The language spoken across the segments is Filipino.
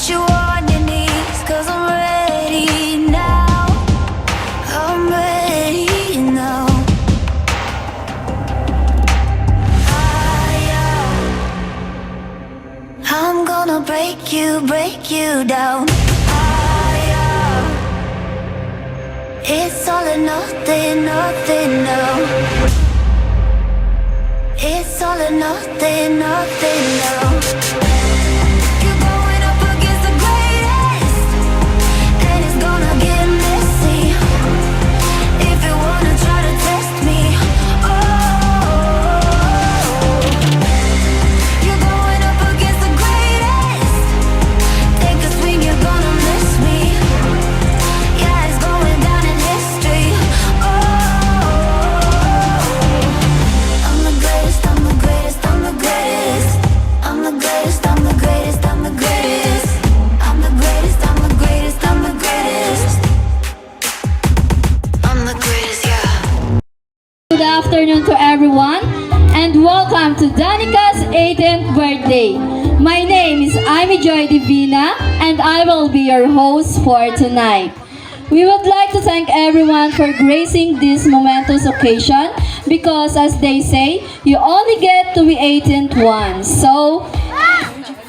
put you on your knees, 'cause I'm ready now. I'm ready now. I'm gonna break you down. It's all or nothing, nothing now. It's all or nothing, nothing now. You're going up against the greatest, and it's gonna get messy. If you wanna try to test me, oh, you're going up against the greatest. Take a swing, you're gonna miss me. Yeah, it's going down in history. Oh, I'm the greatest, I'm the greatest, I'm the greatest. I'm the greatest, I'm the greatest, I'm the greatest. I'm the greatest, I'm the greatest, I'm the greatest. I'm the greatest, yeah. Good afternoon to everyone, and welcome to Danica's 18th birthday. My name is Amy Joy Divina, and I will be your host for tonight. We would like to thank everyone for gracing this momentous occasion because, as they say, you only get to be 18th once. So,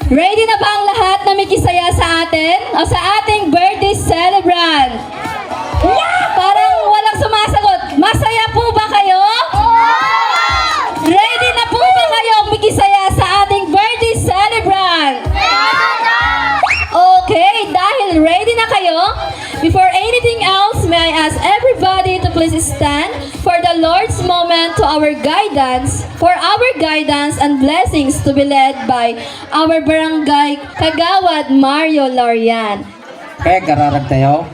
ready na ba ang lahat na makisaya sa atin o sa ating birthday celebrant? Yeah! Parang walang sumasagot. Masaya po ba kayo? Ready na po ba kayong makisaya sa ating birthday celebrant? Okay, dahil ready na kayo, before anything else, may I ask everybody to please stand for the Lord's moment to our guidance, and blessings to be led by our barangay Kagawad Mario Lorian. Kaya gararag tayo.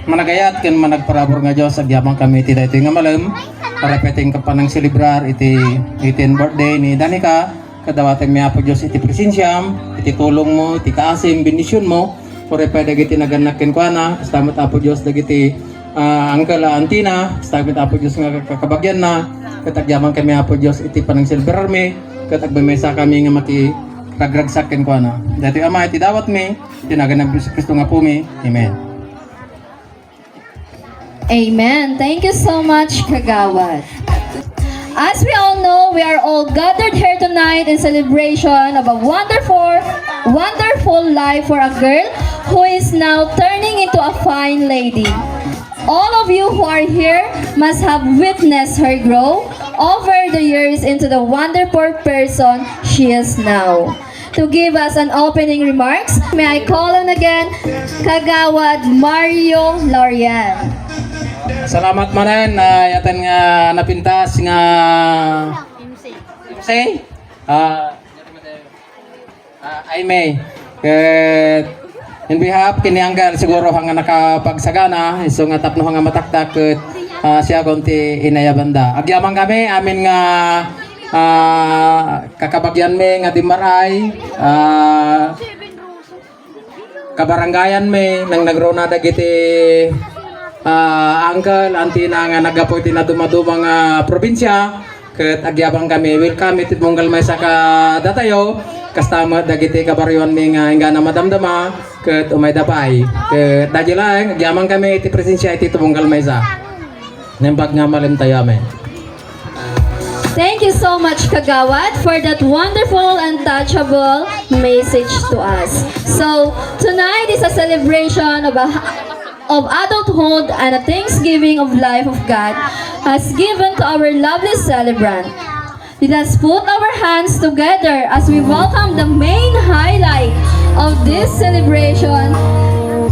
Managayat ken managparabor nga Dios agyamang kami iti daytoy nga malam para peting ka pa nang celebrar iti 18th birthday ni Danica. Kadawatan mi apo Dios iti presensyam, iti tulong mo, iti kaasim, bendisyon mo. Pore pa dagiti naganak ken kuana, salamat apo Dios dagiti angkel antina, salamat apo Dios nga kakabagyan na. Katagyamang kami apo Dios iti panang celebrar mi, katagbemesa kami nga maki ragragsak ken kuana. Dati ama iti dawat mi, iti naganap Dios Kristo nga po mi. Amen. Amen. Thank you so much, Kagawad. As we all know, we are all gathered here tonight in celebration of a wonderful life for a girl who is now turning into a fine lady. All of you who are here must have witnessed her grow over the years into the wonderful person she is now. To give us an opening remarks, may I call on again Kagawad Mario Lorian. Salamat manen na yatan nga napintas nga say I may in behalf kini anggal siguro hanga nakapagsagana iso nga tapno hanga mataktak ket siya konti inayabanda agyamang kami amin nga kakabagyan mi nga dimaray kabaranggayan mi nang nagrona dagiti angkel, antina nga nagapoy na dumaduma nga probinsya ket agyabang kami welcome iti monggal may saka datayo kastama dagiti kabaryon mi nga ingana madamdama ket umay dapay ket dajilang agyamang kami iti presensya iti monggal may sa nembag nga malim tayo amen. Thank you so much, Kagawad, for that wonderful and touchable message to us. So, tonight is a celebration of adulthood and a thanksgiving of life of God has given to our lovely celebrant. Let us put our hands together as we welcome the main highlight of this celebration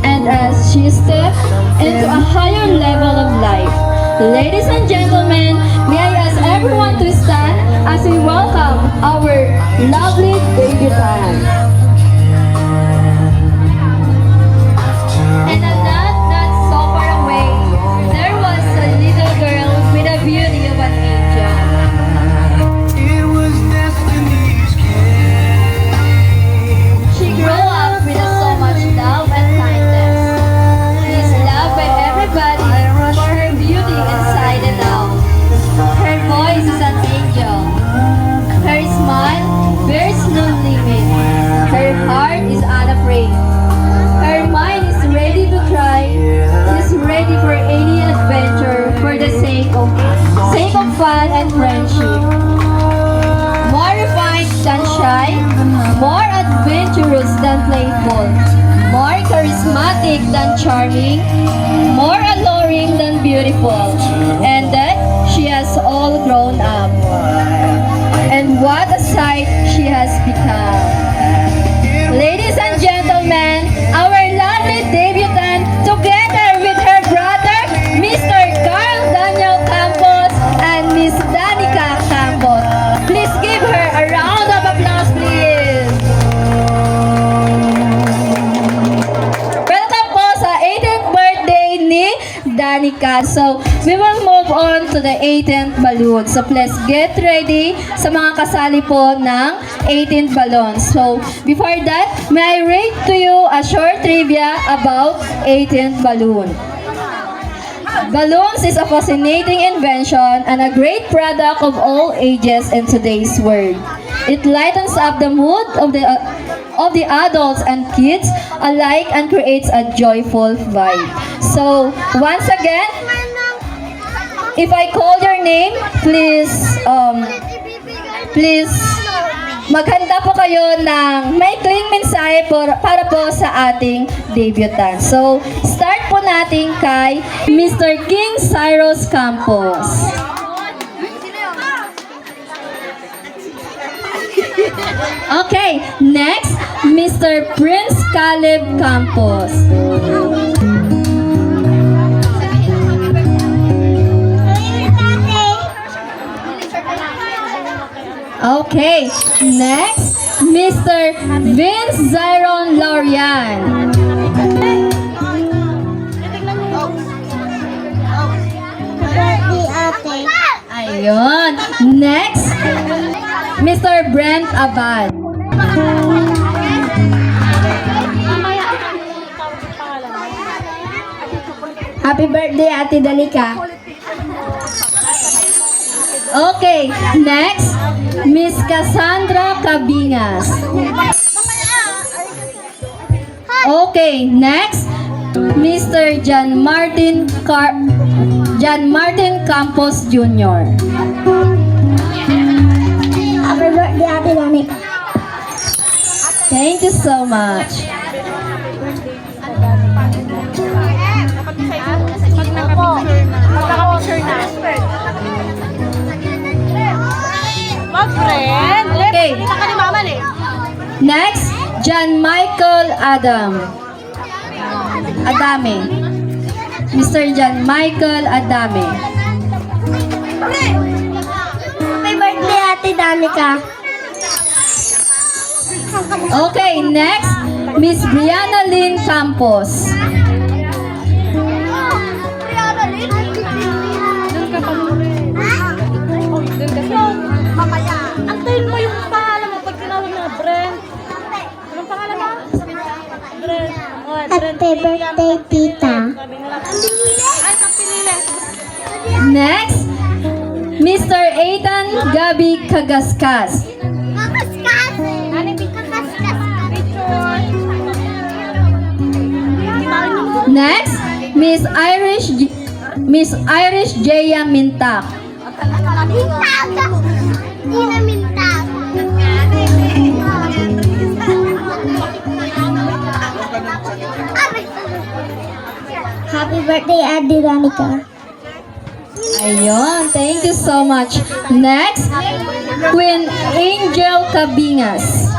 and as she steps into a higher level of life. Ladies and gentlemen, may I ask everyone to stand as we welcome our lovely debutante. And not so far away, there was a little girl with a beauty of an angel. It was destiny's game. She grew up with so much love and kindness. She is loved by everybody for her beauty inside and out. Her voice is an angel. Her smile bears no limit. Her than charming, more alluring than beautiful, and that she has all grown up. And what a sight she has become. Ladies and gentlemen, our lovely debutant, together with her brother, Mr. Carl Daniel Campos and Miss Danica Campos. Please give her a round of applause, please. Welcome po sa 18th birthday ni Danica. So, we will move on to the 18th balloon. So, please get ready sa mga kasali po ng 18th balloon. So, before that, may I read to you a short trivia about 18th balloon. Balloons is a fascinating invention and a great product of all ages in today's world. It lightens up the mood of the adults and kids alike and creates a joyful vibe. So, once again, if I call your name, please maghanda po kayo ng maikling mensahe para po sa ating debutant. So, start po natin kay Mr. King Cyrus Campos. Okay, next, Mr. Prince Caleb Campos. Okay, next, Mr. Vince Zyron Lorian. Ayun. Next, Mr. Brent Abad. Happy birthday, Ate Danica. Okay, next, Miss Cassandra Cabingas. Okay, next, Mr. John Martin Campos Jr. Happy birthday, Ate Danica. Thank you so much. Okay. Next, John Michael Adame. Mr. John Michael Adame. Happy birthday, Ate Danica. Okay, next, Miss Brianna Lynn Campos. Antayin mo yung pangalan mo pag tinawag na Brent. Anong pangalan mo? Brent. Oh, Brent. Happy birthday, Tita. Ay, kapilila. Next, Mr. Ethan Gabi Kagaskas. Next, Miss Irish Jaya Mintak. Happy birthday, Ate Danica. Ayun, thank you so much. Next, Queen Angel Cabingas.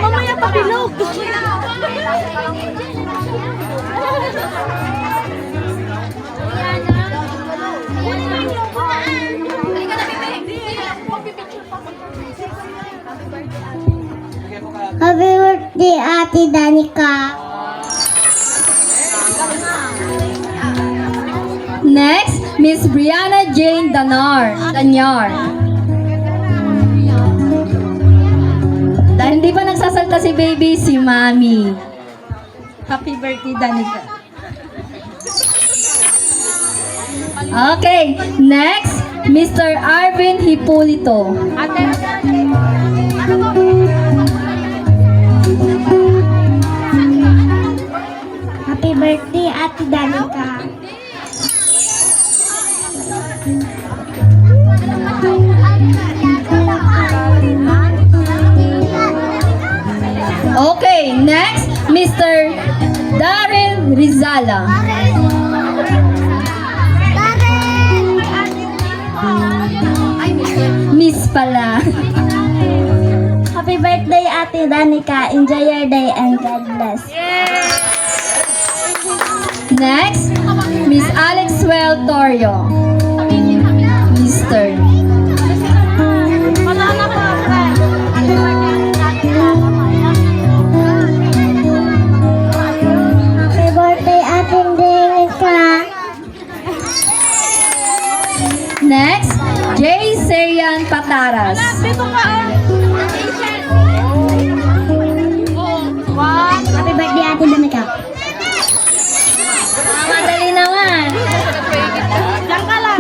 Mamaya pa bilog. Happy birthday, Ate Danica. Next, Miss Brianna Jane Danyar. Dahil hindi pa nagsasalta si baby, si Mami. Happy birthday, Danica. Okay, next, Mr. Arvin Hipolito. Happy birthday, Ate Danica. Okay, next, Mr. Darren Rizala. Miss pala. Happy birthday, Ate Danica. Enjoy your day and God bless. Next, Miss Alexwell Torio. Mr. Happy birthday, Ate Danica. Next, J. Sayan Pataras. Happy birthday, Ate Danica. Madali naman.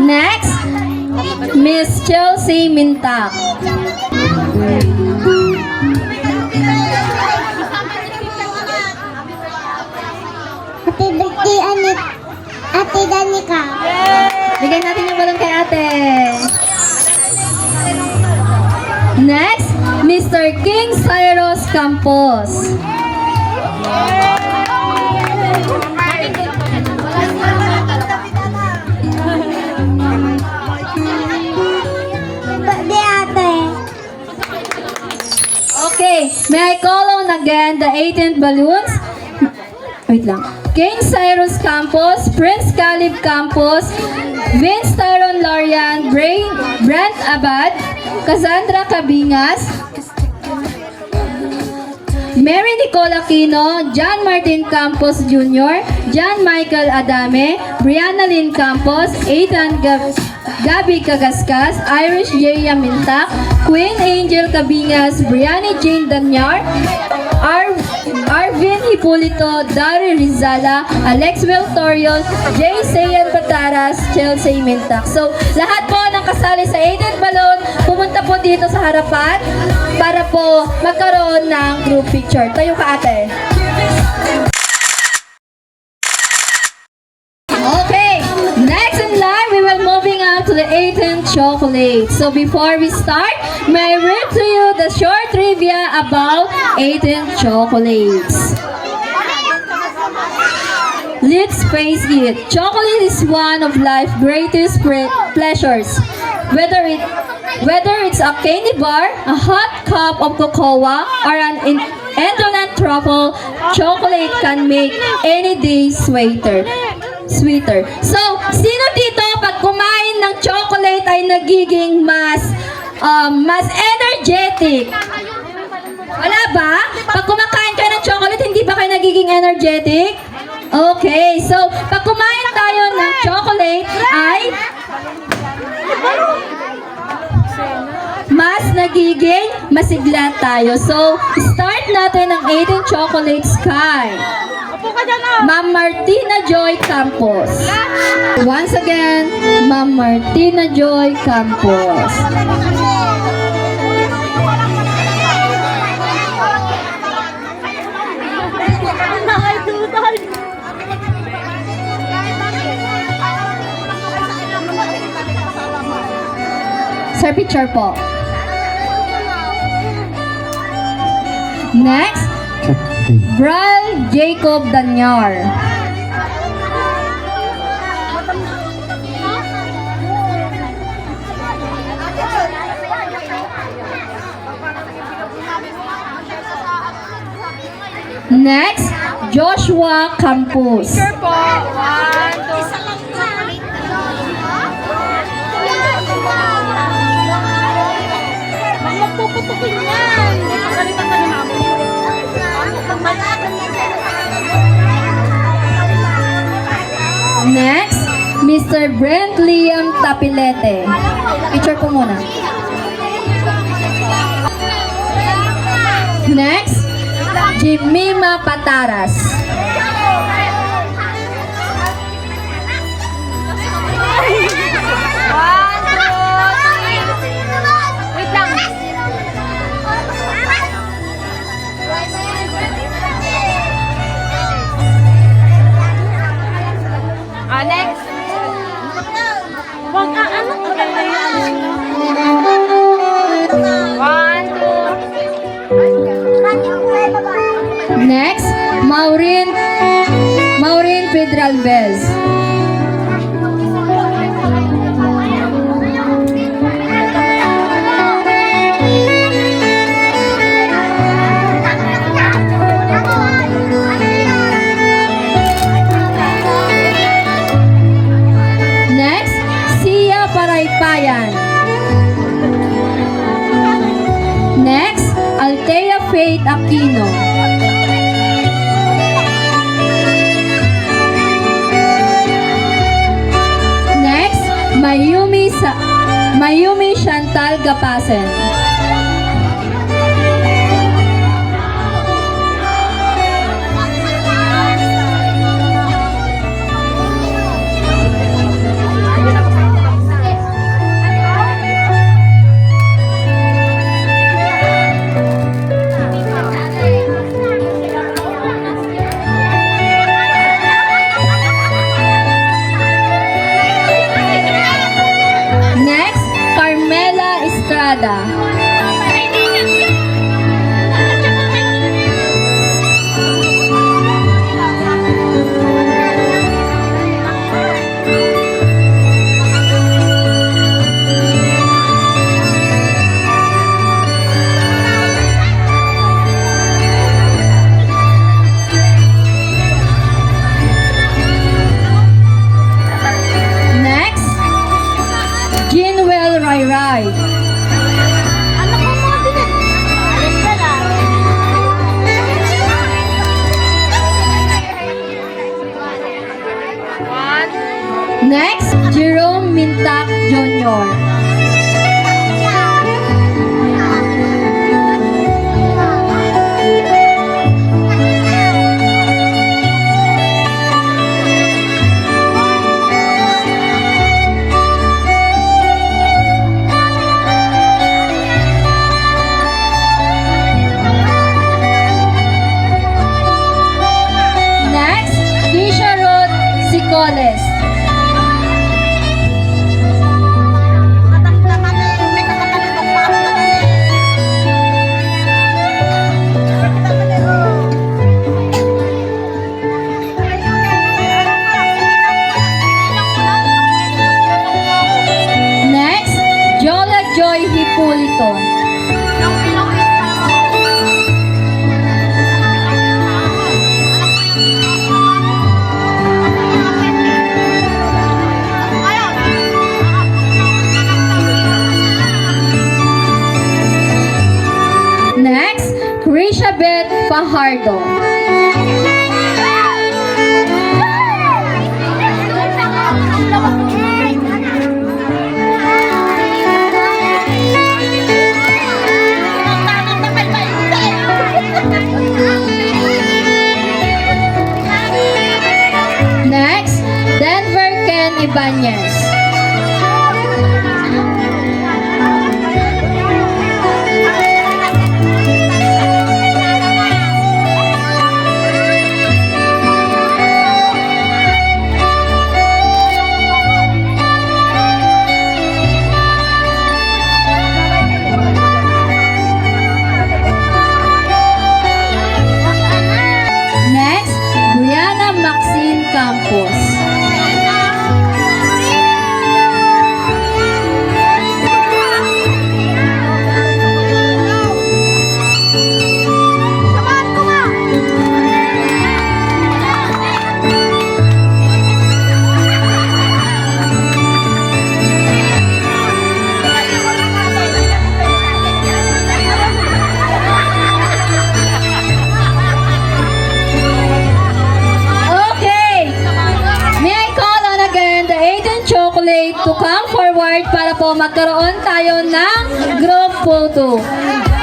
Next, Miss Chelsea Mintak. Happy birthday, Ate Danica. Bigay natin yung balon kay ate. Next, Mr. King Cyrus Campos. Birthday, Ate. Okay, may I call on again the 18th balloons? Wait lang. King Cyrus Campos, Prince Caleb Campos, Vince Tyron Lorian, Brent Abad, Cassandra Cabingas, Mary Nicole Aquino, John Martin Campos Jr., John Michael Adame, Brianna Lynn Campos, Ethan Gabi Kagaskas, Irish Jaya Mintak, Queen Angel Cabingas, Brianna Jane Danyar, Arvin Hipolito, Dari Rizala, Alex Wiltorion, Jay Sayan Pataras, Chelsea Mintak. So, lahat po ng kasali sa 18th balloon, pumunta po dito sa harapan para po magkaroon ng group picture. Tayo ka ate. Okay, next in line, we will moving on to the 18th chocolate. So before we start, may I read to you the short trivia about 18th chocolates. Let's face it, chocolate is one of life's greatest pleasures. Whether it's a candy bar, a hot cup of cocoa, or an indolent truffle, chocolate can make any day sweeter. So, sino dito pag kumain ng chocolate ay nagiging mas energetic? Wala ba? Pag kumakain kayo ng chocolate, hindi ba kayo nagiging energetic? Okay, so pag kumain tayo ng chocolate ay mas nagiging masigla tayo. So, start natin ang 18 chocolates kay Ma'am Martina Joy Campos. Once again, Ma'am Martina Joy Campos. Sir, picture po. Next, Bral Jacob Danyar. Next, Joshua Campos. Magpuputukin yan. Kalitan ka ni mama. Next, Mr. Brent Liam Tapilete. Picture po muna. Next, Jimima Pataras. Wait lang. Next. Wag ka, ano? Next, Pedralbez. Next, Sia Paraypayan. Next, Althea Faith Aquino. Next, Mayumi Chantal Gapasen. Next, Carmela Estrada. Next, Jinwell Rai Rai. Next, Jerome Mintak Jr. Next, Keisha Ruth Sicoles. Next, Jola Joy Hipólito. Next, Krisha Beth Fajardo. Next, Denver Ken Ibanez. Next, Brianna Maxine Campos. Okay, may I call on again the 18 chocolate to come forward para po magkaroon tayo ng group photo.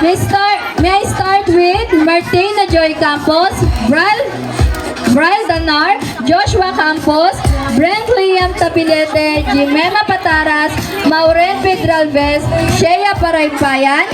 May I start with Martina Joy Campos, Bryce Danar, Joshua Campos, Brent Liam Tapilete, Jimena Pataras, Maureen Pedralbez, Shea Paraypayan,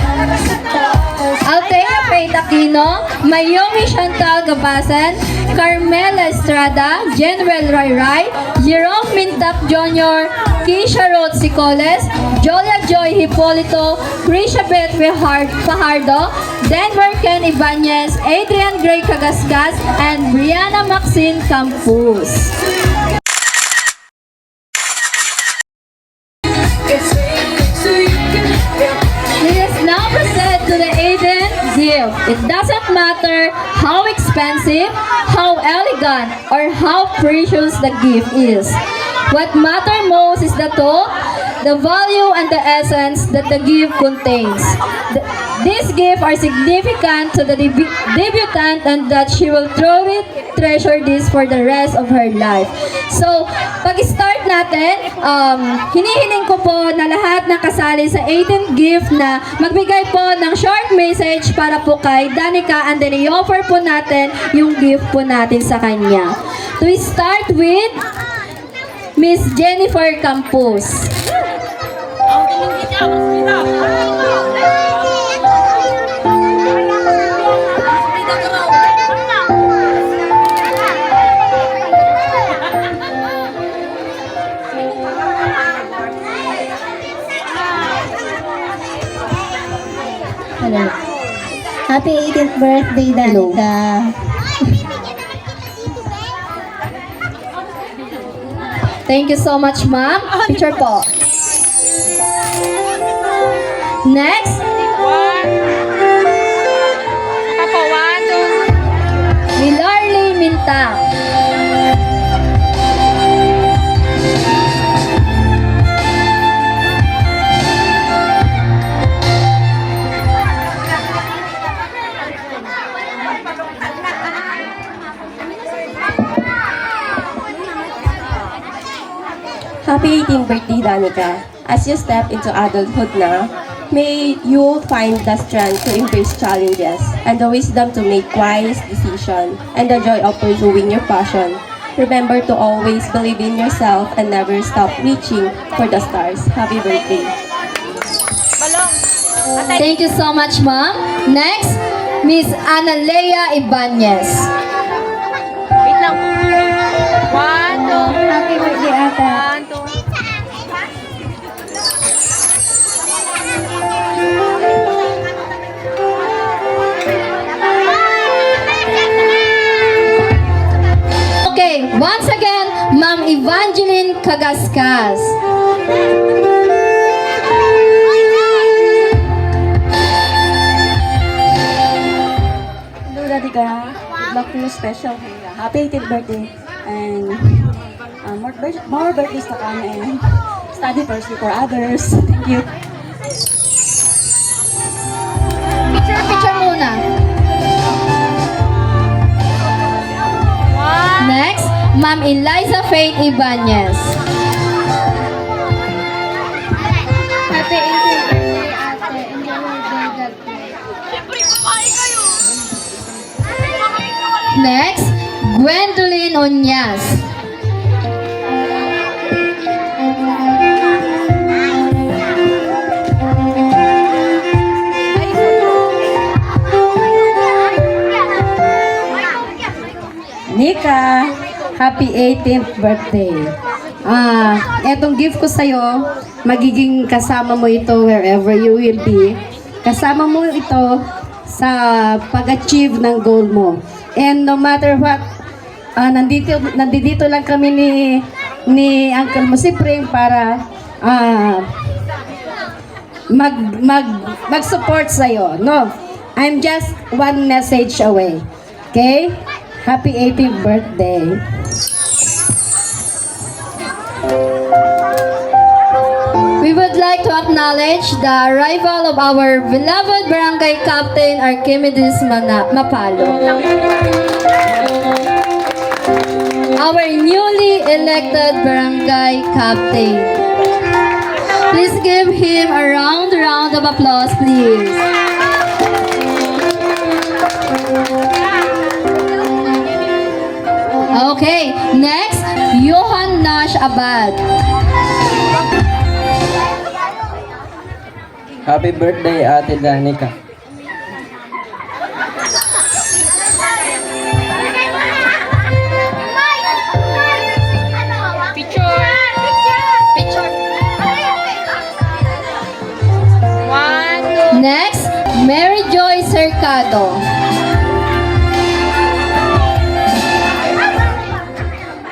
Althea Faith Aquino, Mayumi Chantal Gabasan, Carmela Estrada, General Rai, Jerome Mintap Jr., Keisha Roth Sicoles, Jolia Joy Hipolito, Krisha Beth Fajardo, Denver Ken Ibanez, Adrian Gray Cagasgas, and Brianna Maxine Campus. Let us now proceed to the Aiden gift. It doesn't matter how expensive, how elegant, or how precious the gift is. What matters most is the thought, the value, and the essence that the gift contains. These gifts are significant to the debutant and that she will truly treasure this for the rest of her life. So, pag-start natin, hinihiling ko po na lahat ng kasali sa 18th gift na magbigay po ng short message para po kay Danica, and then i-offer po natin yung gift po natin sa kanya. To start with Miss Jennifer Campos. Hello. Happy 18th birthday, Danica. Thank you so much, ma'am. Picture po. Next, Milarly Minta. Happy 18th birthday, Danica. As you step into adulthood na, may you find the strength to embrace challenges and the wisdom to make wise decisions and the joy of pursuing your passion. Remember to always believe in yourself and never stop reaching for the stars. Happy birthday. Thank you so much, ma'am. Next, Miss Analea Ibanez. Wait lang. 1, 2, Happy birthday, ata. 1, 2. Okay, once again, Ma'am Evangeline Cagascas. Hello, Danica. Good luck to your special day. Happy 18th birthday. And more birthdays to come and study first before others. Thank you. Picture muna. Next, Ma'am Eliza Faith Ibanez. Happy 18th birthday, ate. Enjoy your day, Next, Gwendolyn Onyas. Nika, happy 18th birthday. Etong gift ko sa'yo, magiging kasama mo ito wherever you will be. Kasama mo ito sa pag-achieve ng goal mo. And no matter what, nandito lang kami ni Uncle mo si Pring para mag-support sa'yo. No, I'm just one message away. Okay? Happy 18th birthday. We would like to acknowledge the arrival of our beloved Barangay Captain Archimedes Mapalo. Our newly elected Barangay Captain. Please give him a round of applause, please. Okay, next, Johan Nash Abad. Happy birthday, Ate Danica. Sercado.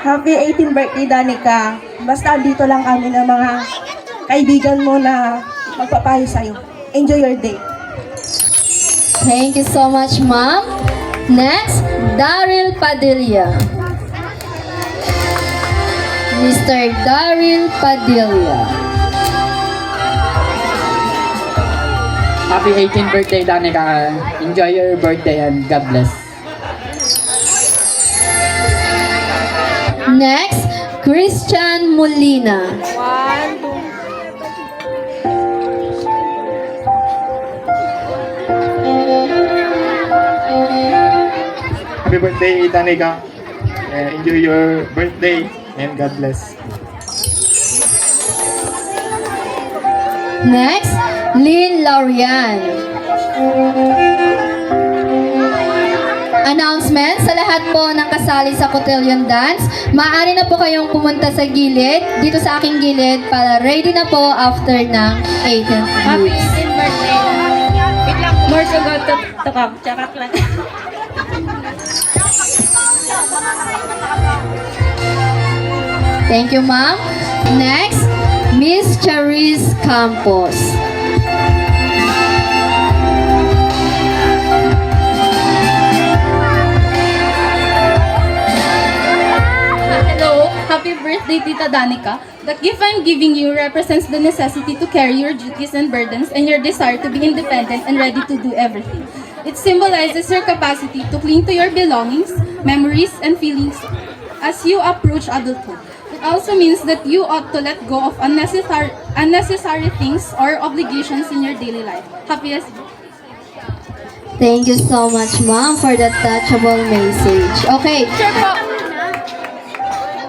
Happy 18th birthday, Danica. Basta dito lang kami ng mga kaibigan mo na magpapayo sa'yo. Enjoy your day. Thank you so much, ma'am. Next, Daryl Padilla. Mr. Daryl Padilla. Happy 18th birthday, Danica. Enjoy your birthday and God bless. Next, Christian Molina. Happy birthday, Danica. Enjoy your birthday and God bless. Next, Lynn Laurian. Announcement sa lahat po ng kasali sa cotillion dance. Maaari na po kayong pumunta sa gilid, dito sa aking gilid, para ready na po after ng 18th Happy weeks. 18th birthday. Wait lang, more sugar to come. Tsaka lang. Thank you, ma'am. Next, Miss Charis Campos. Hello, happy birthday, Tita Danica. The gift I'm giving you represents the necessity to carry your duties and burdens and your desire to be independent and ready to do everything. It symbolizes your capacity to cling to your belongings, memories, and feelings as you approach adulthood. It also means that you ought to let go of unnecessary things or obligations in your daily life. Happiest. Thank you so much, ma'am, for that touchable message. Okay.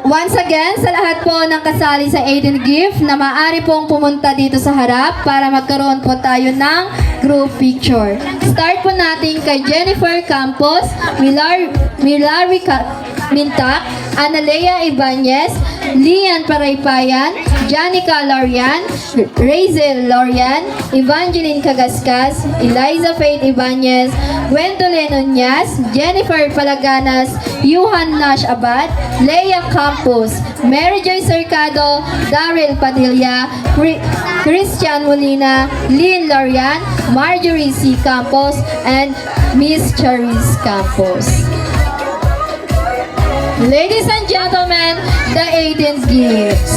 Once again, sa lahat po ng kasali sa 18 gift na maaari pong pumunta dito sa harap para magkaroon po tayo ng group picture. Start po natin kay Jennifer Campos, Milari Mintak, Analea Ibanez, Lian Paraypayan, Danica Lorian, Razel Lorian, Evangeline Cagascas, Eliza Faith Ibanez, Gwendolyn Uñas, Jennifer Palaganas, Yuhan Nash Abad, Leia Campos, Mary Joy Sercado, Daryl Padilla, Christian Molina, Lynn Lorian, Marjorie C. Campos, and Miss Charis Campos. Ladies and gentlemen, the 18th gift.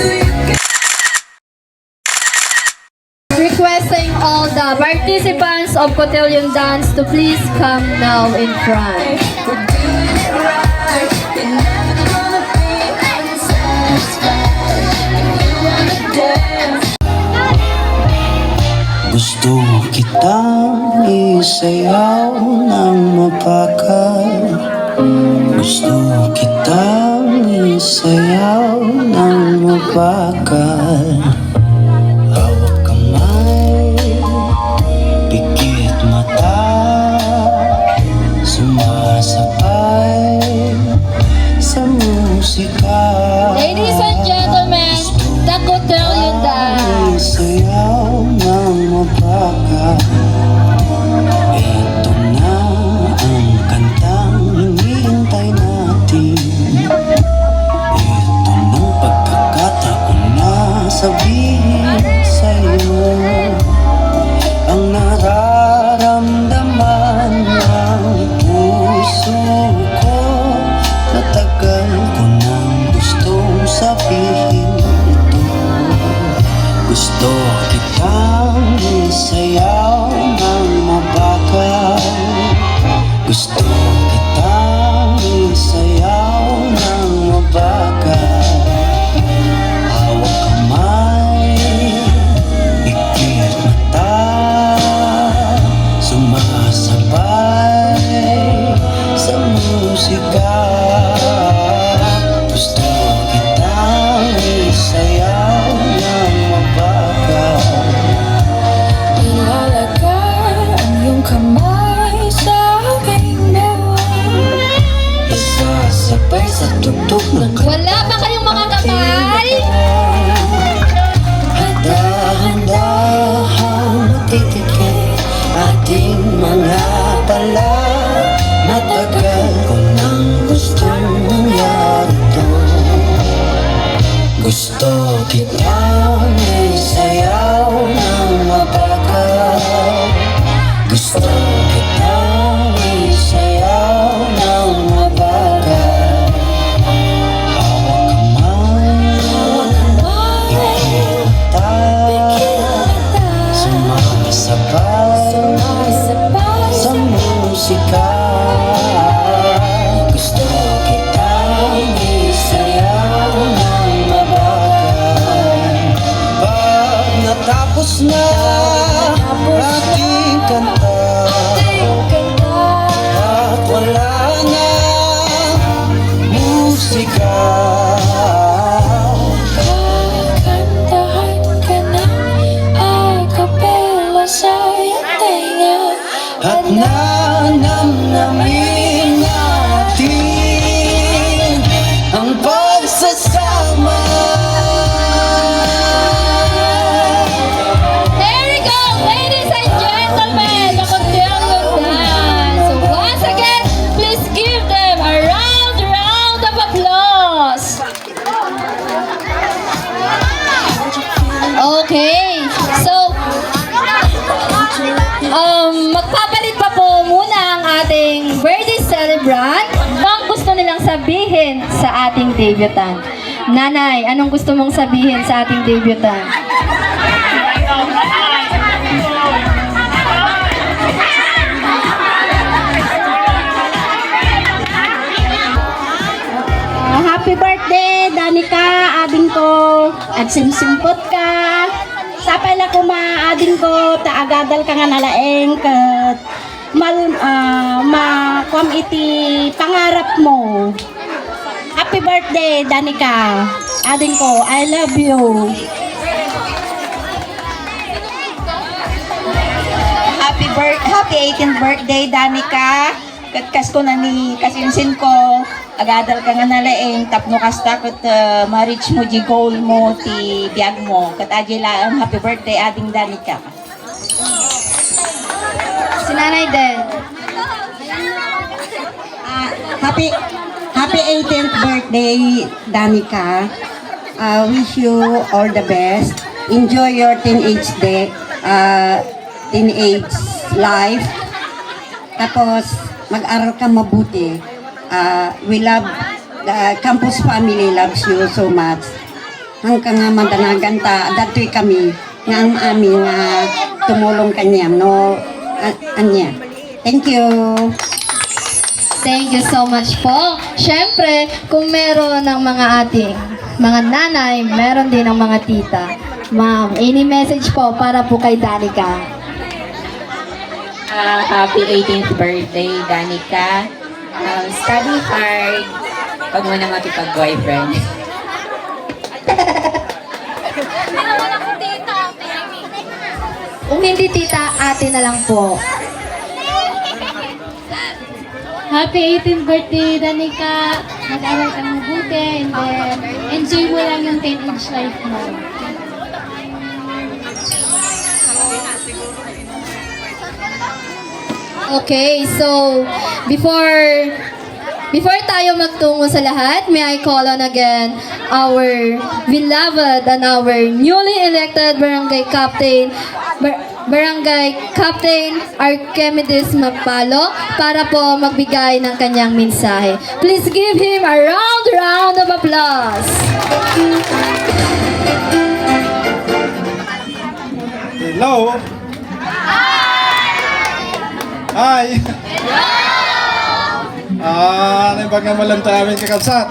Requesting all the participants of cotillion dance to please come now in front. Gusto kitang isayaw ng mapagal. Gusto kitang isayaw ng mapagal. Hawak kamay, pikit mata, sumasabay sa musika. Ladies and gentlemen, the cotillion dance. Isayaw ng mapagal. Ito na ang kantang hinihintay natin. Ito ng pagkakataon na sabihin sa'yo ang nararamdaman ng puso ko. Matagal ko nang gustong sabihin ito. Gusto kitang isayaw ng mabagal. Gusto kitang isayaw ng mabagal. Hawak kamay, pikit mata, sumasabay sa musika. Gusto kitang isayaw ng mabagal. Ilalagay ang iyong kamay sa aking buwan. Isasabay sa tugtog ng Wala pa kayong mga kamay? dahan-dahang matitikip ating mga pala. kitang isayaw ng mabagal. Gusto kitang isayaw ng mabagal. Hawak kamay, ikit mata, sumasabay sa musika. Gusto kitang isayaw ng mabagal. Pag natapos na ating kanta at wala na musika, kakantahan ka na a cappella sa iyong tenga at nanamnamin natin ang pagsasama. There we go, ladies and gentlemen, the Contillo Dance. So once again, please give them a round of applause. Okay, so magpapalit pa po muna ang ating birthday celebrant. Ang gusto nilang sabihin sa ating debutant. Nanay, anong gusto mong sabihin sa ating debutant? Happy birthday, Danica, ading ko. At simsimpot ka. Sapay la ko ading ko, taagadal ka nga nalaeng kat makwam iti pangarap mo. Happy birthday, Danica. Ading ko, I love you. Happy 18th birthday, Danica. Katkas ko na ni kasinsin ko. Agadal ka nga nalaeng tapno kasta kat ma-reach mo di goal mo ti biyag mo. Kat adila happy birthday ading Danica. Si Nanay din. Happy 18th birthday, Danica. Wish you all the best. Enjoy your teenage life. Tapos, mag-aral ka mabuti. We love, the campus family loves you so much. Hanggang nga mandanagan ta, dato'y kami, nga ang aming tumulong kanya, no? Anya. Thank you. Thank you so much po. Siyempre, kung meron ng mga ating mga nanay, meron din ng mga tita. Ma'am, any message po para po kay Danica? Happy 18th birthday, Danica. Study hard. Pag mo na makipag-boyfriend. Kung hindi tita, ate na lang po. Happy 18th birthday, Danica. Mag-aral ka mabuti and then enjoy mo lang yung teenage life mo. Okay, so before tayo magtungo sa lahat, may I call on again our beloved and our newly elected Barangay Captain Archimedes Mapalo para po magbigay ng kanyang mensahe. Please give him a round of applause. Hello. Hi! Naibag nga malam tayo aming kakabsat.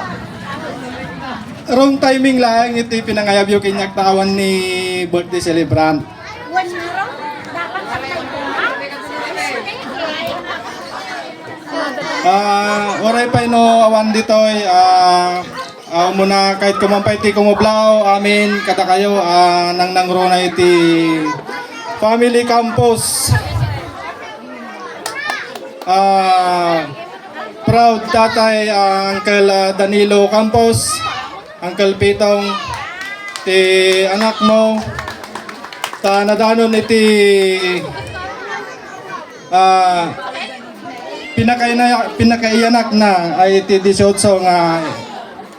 Wrong timing lang, ito pinangayab yung kinyak tawan ni birthday celebrant. Oray pa ino awan ditoy, muna kahit kumampay ti kumublaw, amin kada kayo, nang nangrona iti family campus. Proud tatay Uncle Danilo Campos, Uncle Pitong, ti anak mo, ta nadanon iti pinakaiyanak na ay iti 18 nga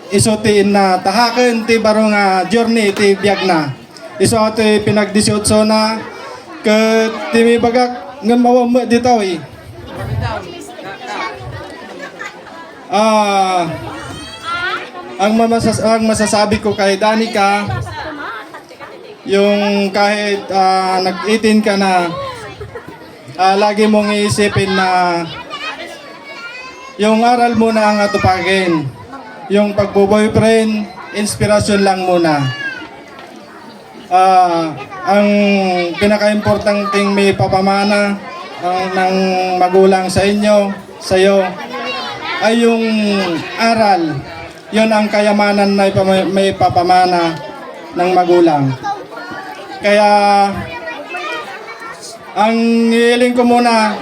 isutiin na tahaken ti baro nga journey ti biag na. Iso ato pinagdisyoso na ke timi bagak ngem mawam dito eh. Ang masasabi ko kay Danica, yung kahit nag-18 ka na, lagi mong iisipin na yung aral mo na ang atupagin. Yung pagbo-boyfriend, inspirasyon lang muna. Ang pinaka-importanting may papamana ng magulang sa inyo, sa iyo, ay yung aral. Yon ang kayamanan na may papamana ng magulang. Kaya ang hiling ko muna,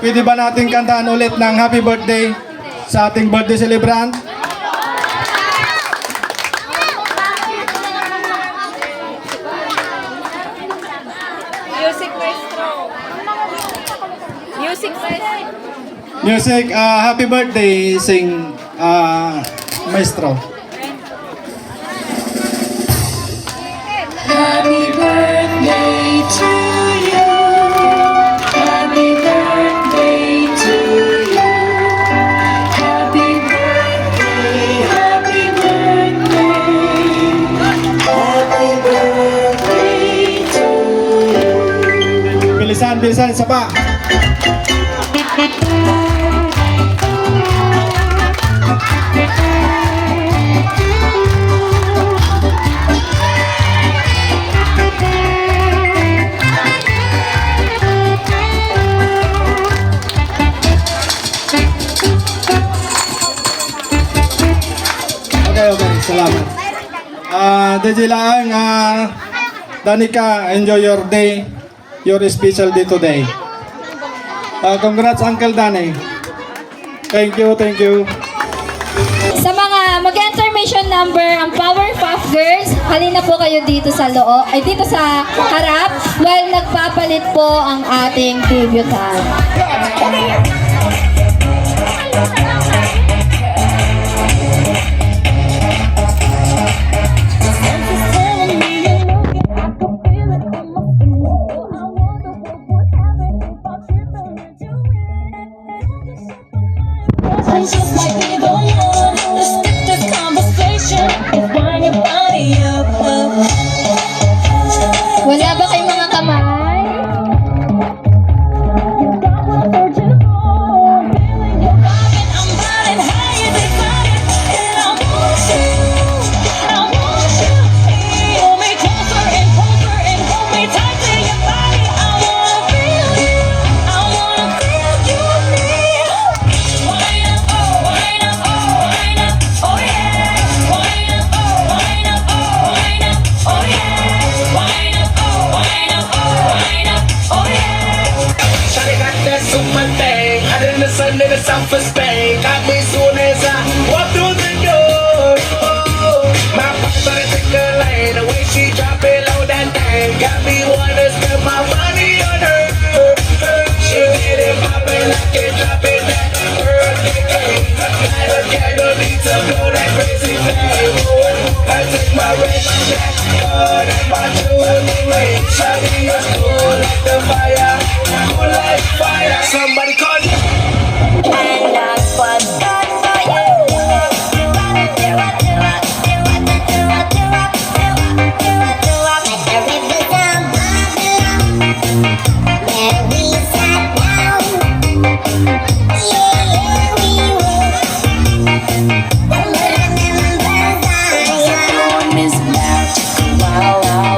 pwede ba natin kantaan ulit ng happy birthday sa ating birthday celebrant? Music, happy birthday, sing maestro. Happy birthday to you. Happy birthday to you. Happy birthday, happy birthday. Happy birthday to you. Bilisan, isa pa. Okay, salamat. DJ lang, Danica, enjoy your day, your special day today. Congrats, Uncle Danny. Thank you, thank you. Sa mga mag-intermission number, ang Powerpuff Girls, halina po kayo dito sa dito sa harap while nagpapalit po ang ating debutant. Just like we go on, let's get this conversation and wind your body up. Wala ba kayong mga kamay? Sunday to South of Spain, got me soon as I walk through the door. Oh, my body take the lane, the way she drop it low that thing, got me wanna spend my money on her. She get it poppin' like it dropping that birthday cake. Light a candle, need to blow that crazy flame. I take my red jack, God, and my jewelry ring. Shawty is cool like the fire, cool like fire. Somebody call me. And that's what's good for you. Like every rhythm where we sat down. Yeah, we were. Remember Zion. Miss Wow, wow.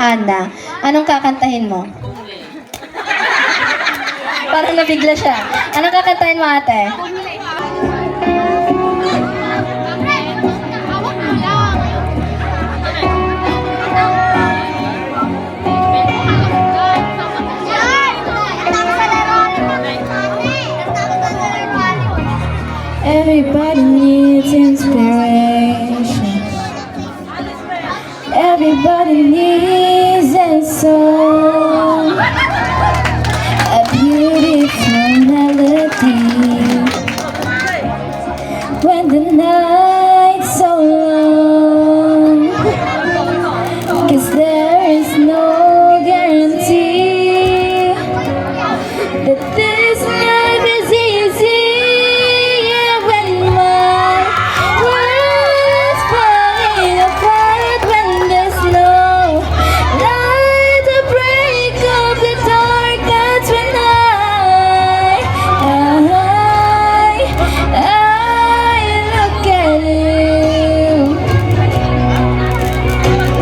Hana. Anong kakantahin mo? Parang nabigla siya. Anong kakantahin mo, ate? Everybody needs inspiration. Everybody needs a song, a beautiful melody. When the night's so long, 'cause there is no guarantee that this life is easy. Yeah, when my world is falling apart, when there's no light to break up the dark, that's when I look at you.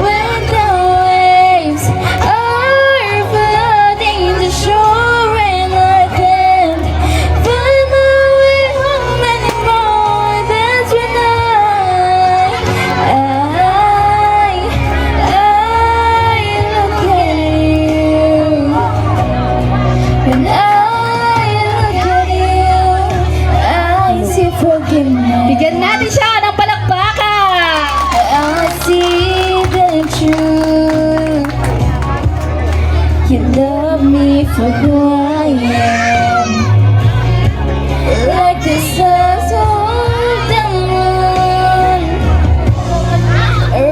When the waves are flooding the shore and I can't find my way home anymore, that's when I look at you. When I look at you, I see forgiveness. Bigyan natin siya ng palakpakan! I see the truth. You love me for who I am, like the stars hold the moon,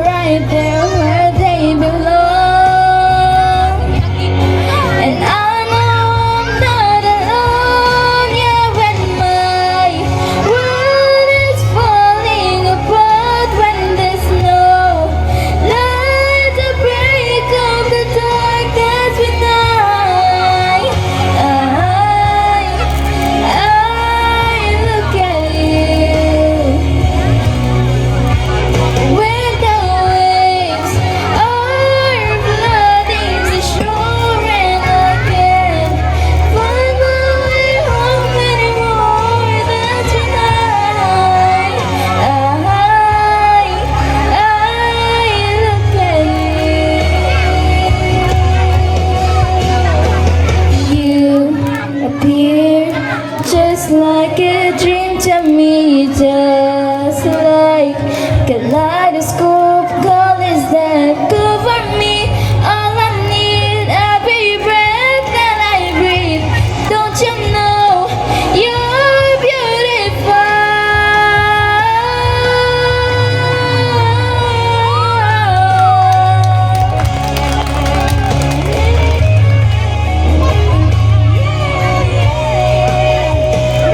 right there where they belong. And I know I'm not alone. Yeah, when my world is falling apart, when there's no light to break up the dark, that's when I look at you. When the waves are flooding the shore and I can't find my way home anymore, that's when I look at you. You appear just like a dream to me, just like kaleidoscope colors that cover me. All I need, every breath that I breathe. Don't you know you're beautiful?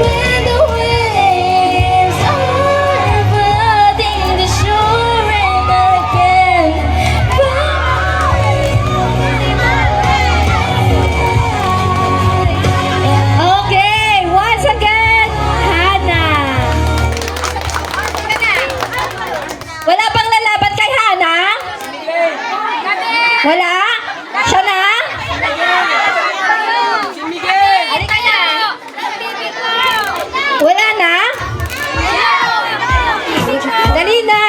When the waves are flooding the shore and I can't Okay, once again, Hana. Wala bang lalaban kay Hana? Wala? Siya na? Halika na. Wala na? Dali na.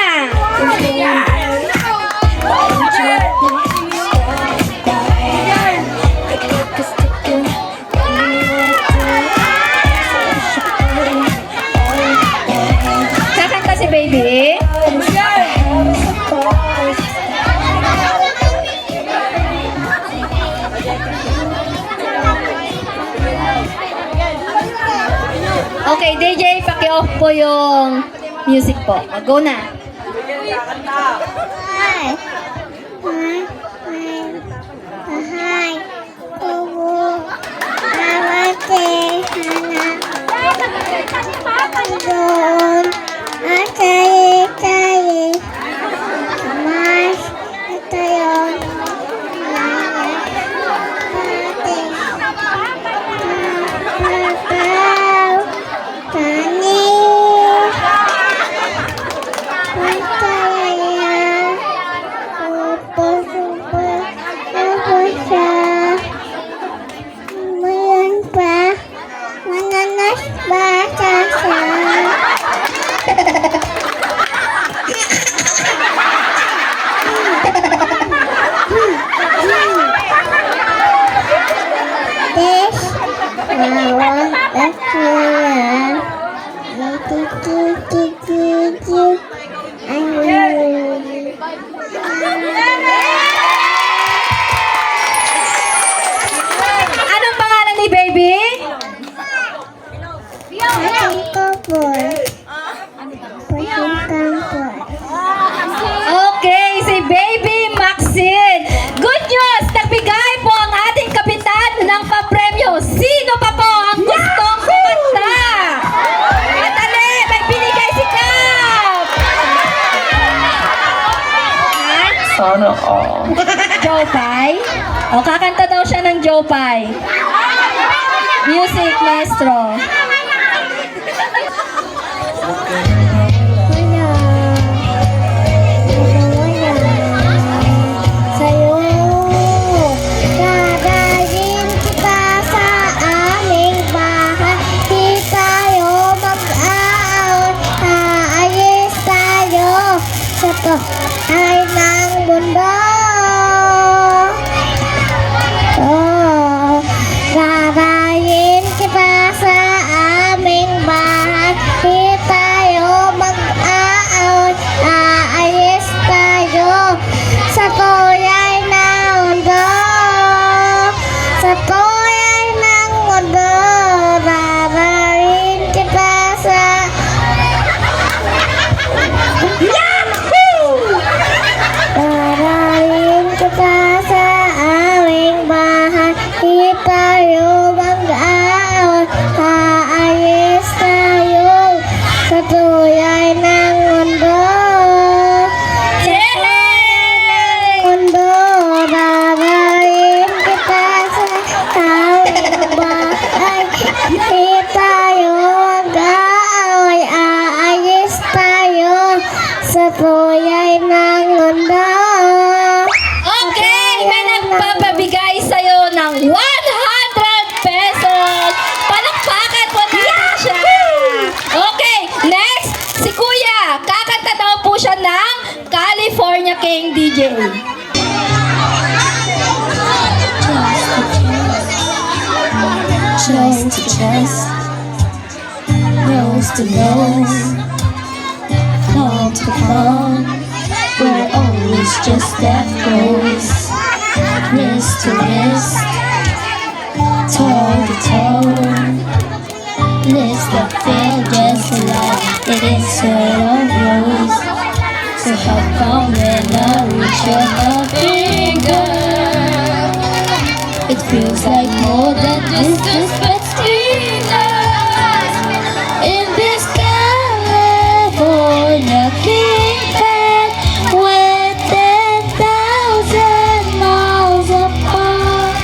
Kakanta si baby. Okay, DJ, paki-off po yung music po. Go na. Hi. Hi. Oo. Awate. Hana. Doon. Atay. Mas. Ito yun. Tani. Sana all. Jopay? O, kakanta daw siya ng Jopay. Music, maestro. Sa'yo, dadayin kita sa aming bahay. Di tayo mag-aawat, aayos tayo sa bahay ng mundo. Oh, dadayin kita sa aming bahay. Di tayo mag-aawat, aayos tayo sa tuyay ng mundo. Sa tuyay ng mundo, dadayin kita sa dadayin kita sa aming bahay. Di tayo mag-aawat, aayos tayo sa tuyay ng mundo. Mundo, dadayin kita sa aming bahay. Di tayo mag-aaway, aayos tayo sa tuyay ng mundo. Okay, may nagpapabigay sa'yo ng 100 pesos. Palakpakan po natin siya. Okay, next, si Kuya. Kakanta daw po siya ng California King DJ. Chest to chest, nose to nose, palm to palm, we're always just that close. Wrist to wrist, toe to toe, lips that feel just like it is sort of rose. So how come when I reach your finger, it feels like more than distance between us. In this California kingpin, we're 10,000 miles apart.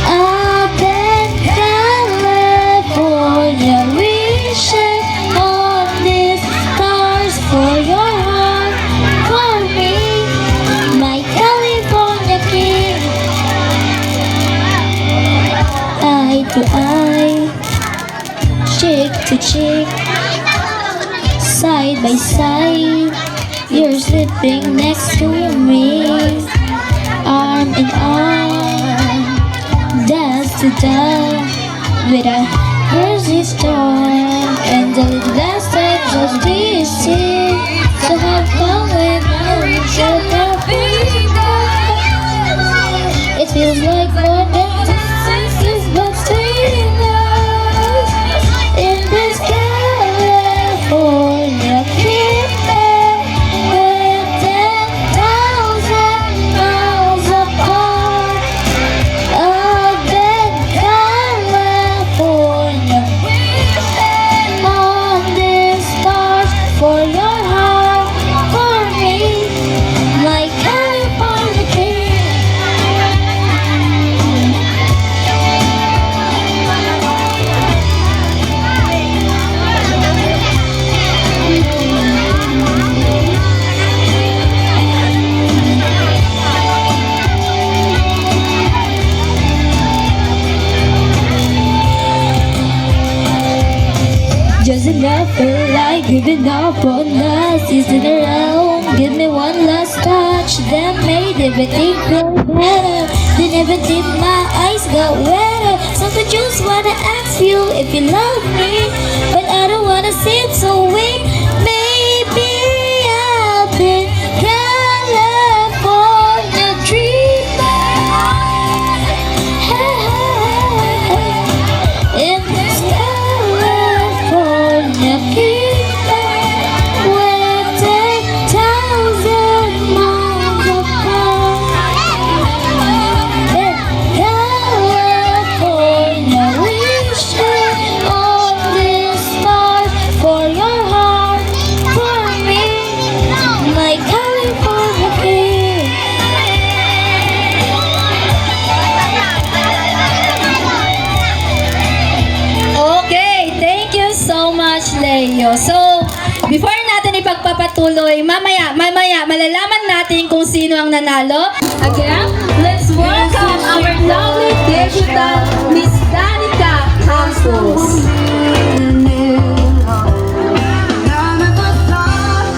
Up in California, wishing on these stars for your heart, for me, my California king. Eye to eye, cheek to cheek, side by side, you're sleeping next to me, arm in arm, dance to dance with a rosy storm, and the last time just be seen. So how come when I reach your fingers, it feels like more than distance between us. In this California kingdom, we're 10,000 miles apart. Up in California, wishing on these stars for your heart, for me, my California king. Just enough feel like giving up on us. You sit around, give me one last touch, that made everything feel better. Then everything my eyes got wetter. So I just wanna ask you if you love me, but I don't wanna seem so weak. Maybe I've been California dreamer. In this California kingdom, we're 10,000 miles apart. In California, wishing on this stars for your heart. So, before natin ipagpapatuloy, mamaya, malalaman natin kung sino ang nanalo. Again, let's welcome our lovely debutant, Miss Danica Campos.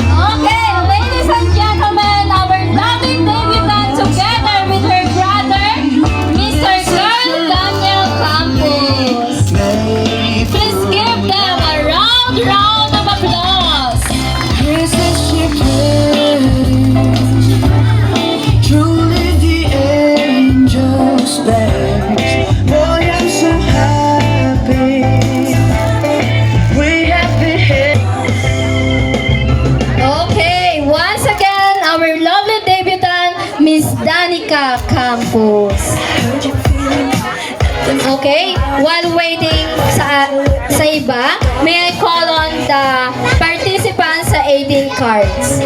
Okay, ladies and gentlemen, our lovely debutant together with her brother, Mr. Carl Daniel Campos. Please give them a round of applause. Truly the angel's best. Boy, I'm so happy. We have been here. Okay, once again, our lovely debutant, Miss Danica Campos. Okay, while waiting sa iba, may I call on the participants sa 18 cards.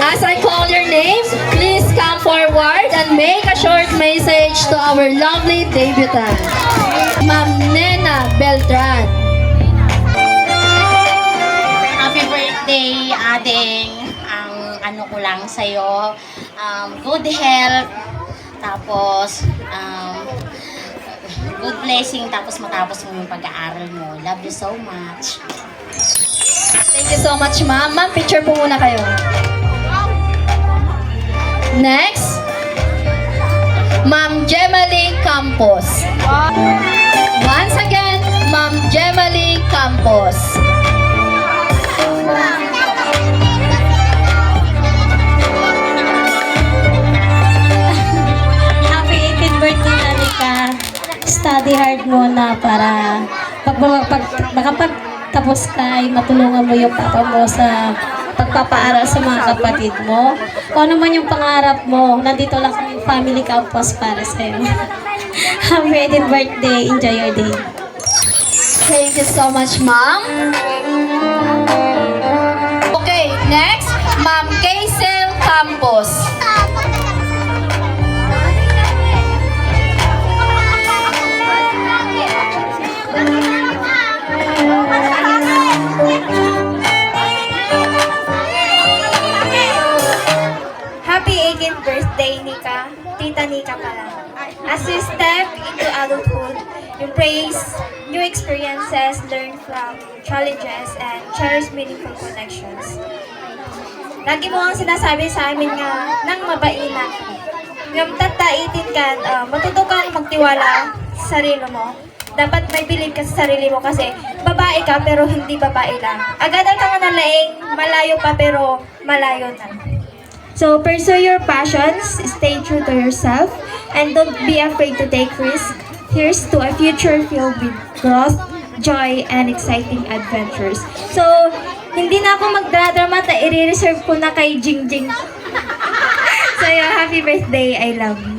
As I call your name, please come forward and make a short message to our lovely debutant, Ma'am Nena Beltran. Happy birthday, ading. Ang ano ko lang sa'yo, good health, tapos good blessing, tapos matapos mo yung pag-aaral mo. Love you so much. Thank you so much, ma'am. Ma'am, picture po muna kayo. Next, Ma'am Gemalie Campos. Once again, Ma'am Gemalie Campos. Happy 18th birthday, Danica. Study hard muna para makapagtapos ka, ay matulungan mo yung papa mo sa pagpapaaral sa mga kapatid mo. Kung ano man yung pangarap mo, nandito lang kami family campus para sa'yo. Happy 18th birthday. Enjoy your day. Thank you so much, ma'am. Okay, next, Ma'am Kaisel Campos. Happy 18th birthday, Nika. Tita Nika pala. As you step into adulthood, embrace new experiences, learn from challenges, and cherish meaningful connections. Lagi mo ang sinasabi sa amin nga nang mabaina. Ngam tata 18 ka, matuto kang magtiwala sa sarili mo. Dapat may believe ka sa sarili mo kasi babae ka pero hindi babae lang. Agadal ka nga na laing, malayo pa pero malayo na. So pursue your passions, stay true to yourself, and don't be afraid to take risks. Here's to a future filled with growth, joy, and exciting adventures. So, hindi na ako magdradrama, i-reserve ko na kay Jingjing. So, yeah, happy birthday, I love you.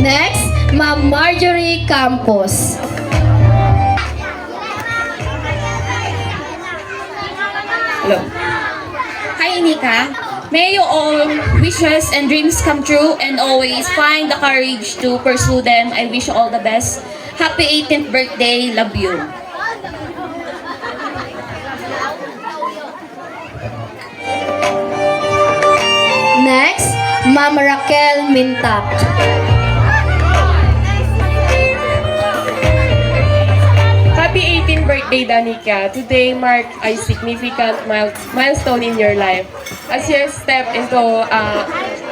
Next, Ma'am Marjorie Campos. Hello. Hi, Nika. May you all wishes and dreams come true and always find the courage to pursue them. I wish you all the best. Happy 18th birthday. Love you. Next, Ma'am Raquel Mintak. Happy 18th birthday, Danica. Today marked a significant milestone in your life. As you step into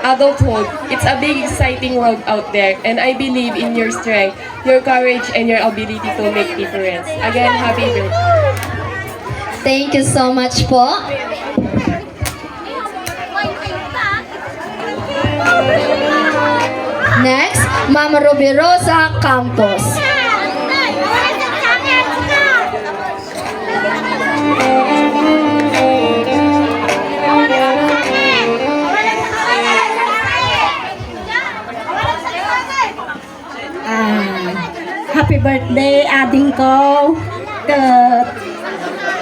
adulthood, it's a big, exciting world out there, and I believe in your strength, your courage, and your ability to make difference. Again, happy birthday. Thank you so much po. Next, Ma'am Ruby Rosa Campos. Happy birthday, ading ko.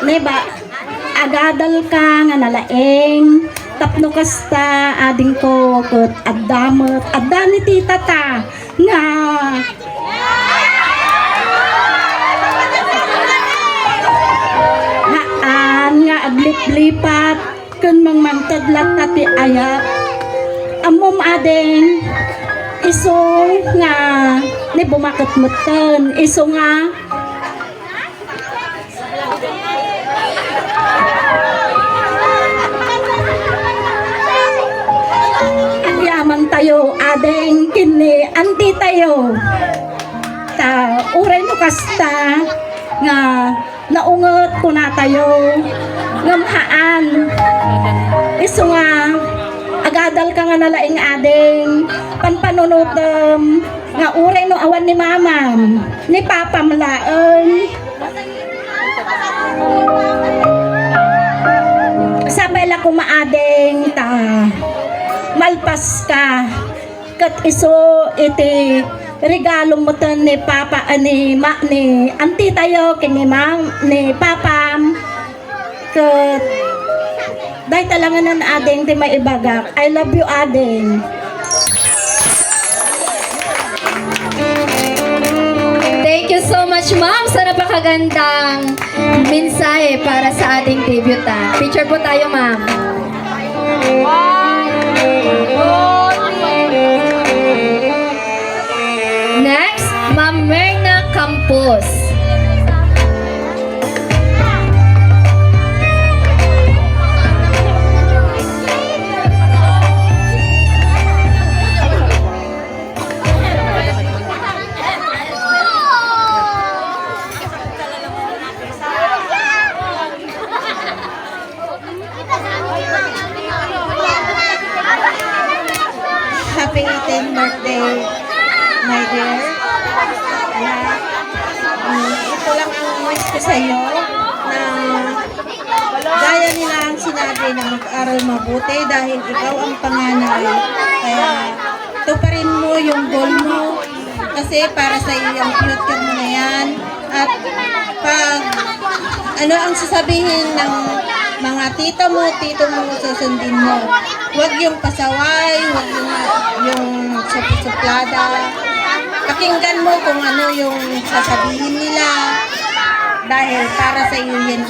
Neba, agadal ka nga nalaeng. tapno kasta ading ko ket addamet adda ni tita ta nga haan nga aglip-lipat ken mangmantadlat tati ayat amom ading iso nga ni bumaket meten iso nga yaman tayo adeng kini anti tayo ta uray no kasta nga naunget ko na tayo ngamhaan iso nga agadal ka nga nalaing adeng panpanunutem nga uray no awan ni mama ni papa malaen sabay la kumaadeng ta malpas ka kat iso iti regalo mo tan ni papa ni anti tayo kini mang ni papa kat dahil talangan na adeng ti may ibagak I love you adeng. Thank you so much, ma'am, sa napakagandang mensahe para sa ating debutant. Picture po tayo, ma'am. Next, Ma'am Merna Campos. Happy 18th birthday, my dear. Ito lang ang wish ko sa iyo na gaya nila ang sinabi na mag-aral mabuti dahil ikaw ang panganay. Kaya tuparin mo yung goal mo kasi para sa iyo ang future mo na yan. At pag ano ang sasabihin ng mga tito mo, susundin mo. Huwag yung pasaway, huwag yung suplada. Pakinggan mo kung ano yung sasabihin nila. Dahil para sa iyo yan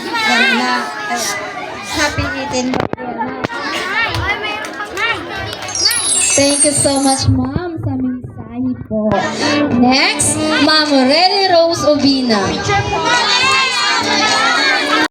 na. Happy 18th birthday. Thank you so much, ma'am, sa mensahe po. Next, Ma'am Relly Rose Obina.